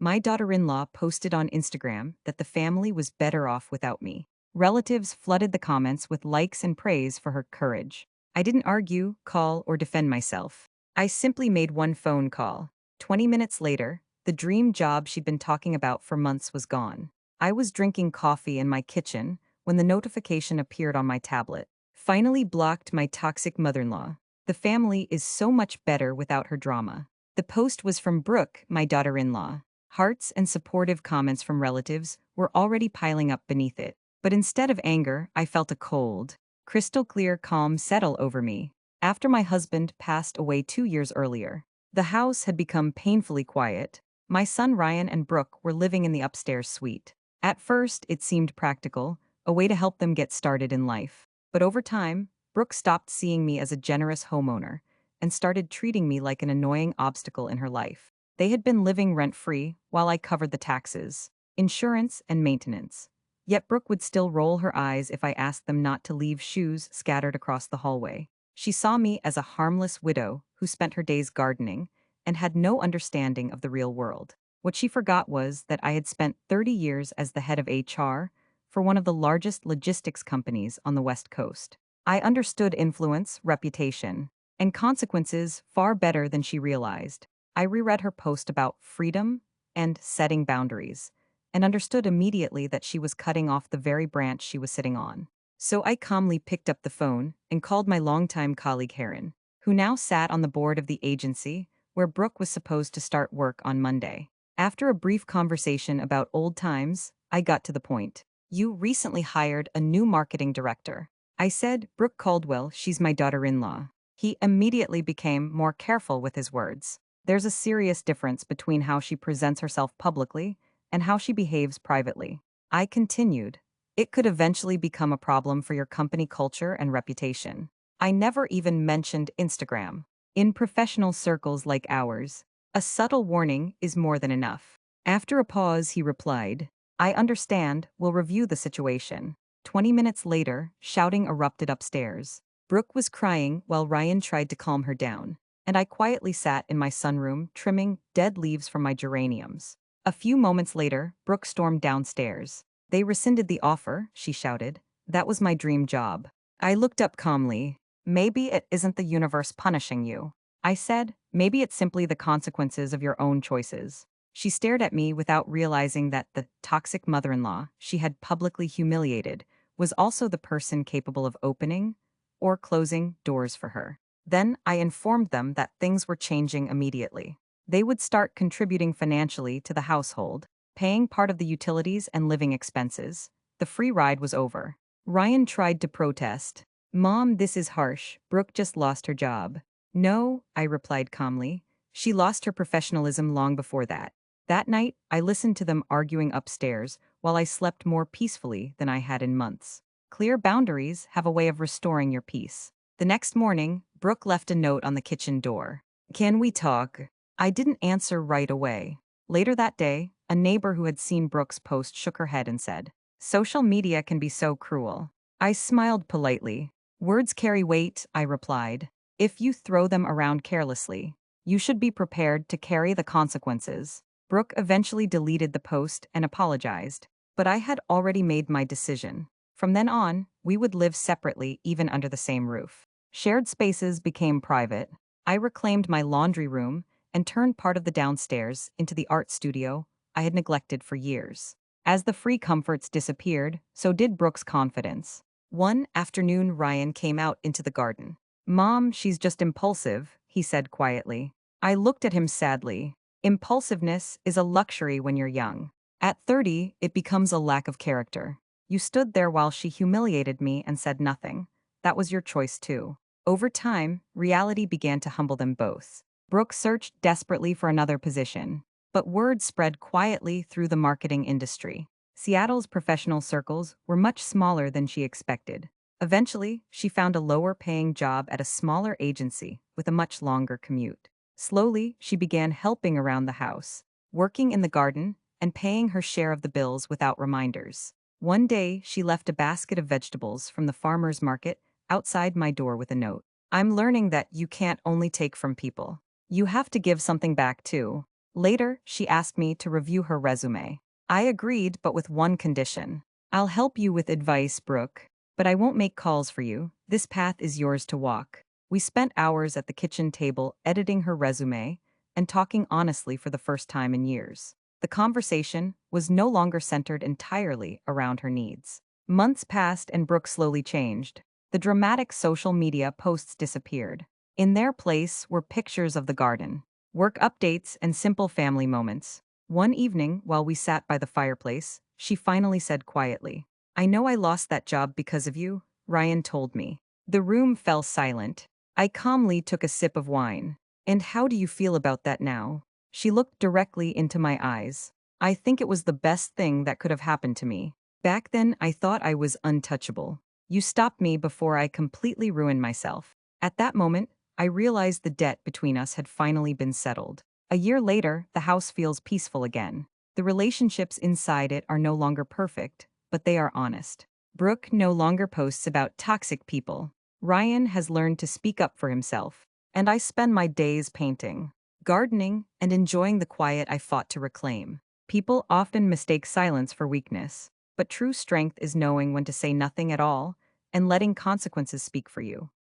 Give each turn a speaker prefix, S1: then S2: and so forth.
S1: My daughter-in-law posted on Instagram that the family was better off without me. Relatives flooded the comments with likes and praise for her courage. I didn't argue, call, or defend myself. I simply made one phone call. 20 minutes later, the dream job she'd been talking about for months was gone. I was drinking coffee in my kitchen when the notification appeared on my tablet. Finally blocked my toxic mother-in-law. The family is so much better without her drama. The post was from Brooke, my daughter-in-law. Hearts and supportive comments from relatives were already piling up beneath it. But instead of anger, I felt a cold, crystal clear calm settle over me. After my husband passed away 2 years earlier, the house had become painfully quiet. My son Ryan and Brooke were living in the upstairs suite. At first, it seemed practical, a way to help them get started in life. But over time, Brooke stopped seeing me as a generous homeowner and started treating me like an annoying obstacle in her life. They had been living rent-free while I covered the taxes, insurance, and maintenance. Yet Brooke would still roll her eyes if I asked them not to leave shoes scattered across the hallway. She saw me as a harmless widow who spent her days gardening and had no understanding of the real world. What she forgot was that I had spent 30 years as the head of HR for one of the largest logistics companies on the West Coast. I understood influence, reputation, and consequences far better than she realized. I reread her post about freedom and setting boundaries, and understood immediately that she was cutting off the very branch she was sitting on. So I calmly picked up the phone and called my longtime colleague Heron, who now sat on the board of the agency where Brooke was supposed to start work on Monday. After a brief conversation about old times, I got to the point. You recently hired a new marketing director. I said, Brooke Caldwell, she's my daughter-in-law. He immediately became more careful with his words. There's a serious difference between how she presents herself publicly and how she behaves privately. I continued. It could eventually become a problem for your company culture and reputation. I never even mentioned Instagram. In professional circles like ours, a subtle warning is more than enough. After a pause, he replied, I understand, we'll review the situation. 20 minutes later, shouting erupted upstairs. Brooke was crying while Ryan tried to calm her down, and I quietly sat in my sunroom trimming dead leaves from my geraniums. A few moments later, Brooke stormed downstairs. They rescinded the offer, she shouted. That was my dream job. I looked up calmly. Maybe it isn't the universe punishing you. I said, maybe it's simply the consequences of your own choices. She stared at me without realizing that the toxic mother-in-law she had publicly humiliated was also the person capable of opening or closing doors for her. Then I informed them that things were changing immediately. They would start contributing financially to the household, paying part of the utilities and living expenses. The free ride was over. Ryan tried to protest. Mom, this is harsh. Brooke just lost her job. No, I replied calmly. She lost her professionalism long before that. That night, I listened to them arguing upstairs while I slept more peacefully than I had in months. Clear boundaries have a way of restoring your peace. The next morning, Brooke left a note on the kitchen door. Can we talk? I didn't answer right away. Later that day, a neighbor who had seen Brooke's post shook her head and said, Social media can be so cruel. I smiled politely. Words carry weight, I replied. If you throw them around carelessly, you should be prepared to carry the consequences. Brooke eventually deleted the post and apologized, but I had already made my decision. From then on, we would live separately even under the same roof. Shared spaces became private. I reclaimed my laundry room and turned part of the downstairs into the art studio I had neglected for years. As the free comforts disappeared, so did Brooke's confidence. One afternoon, Ryan came out into the garden. Mom, she's just impulsive, he said quietly. I looked at him sadly. Impulsiveness is a luxury when you're young. At 30, it becomes a lack of character. You stood there while she humiliated me and said nothing. That was your choice too. Over time, reality began to humble them both. Brooke searched desperately for another position, but word spread quietly through the marketing industry. Seattle's professional circles were much smaller than she expected. Eventually, she found a lower-paying job at a smaller agency with a much longer commute. Slowly, she began helping around the house, working in the garden, and paying her share of the bills without reminders. One day, she left a basket of vegetables from the farmer's market outside my door with a note. I'm learning that you can't only take from people. You have to give something back too. Later, she asked me to review her resume. I agreed, but with one condition. I'll help you with advice, Brooke, but I won't make calls for you. This path is yours to walk. We spent hours at the kitchen table editing her resume and talking honestly for the first time in years. The conversation was no longer centered entirely around her needs. Months passed and Brooke slowly changed. The dramatic social media posts disappeared. In their place were pictures of the garden, work updates, and simple family moments. One evening, while we sat by the fireplace, she finally said quietly, "I know I lost that job because of you," Ryan told me. The room fell silent. I calmly took a sip of wine. "And how do you feel about that now?" She looked directly into my eyes. "I think it was the best thing that could have happened to me. Back then, I thought I was untouchable. You stopped me before I completely ruined myself." At that moment, I realized the debt between us had finally been settled. A year later, the house feels peaceful again. The relationships inside it are no longer perfect, but they are honest. Brooke no longer posts about toxic people. Ryan has learned to speak up for himself. And I spend my days painting, gardening, and enjoying the quiet I fought to reclaim. People often mistake silence for weakness, but true strength is knowing when to say nothing at all and letting consequences speak for you.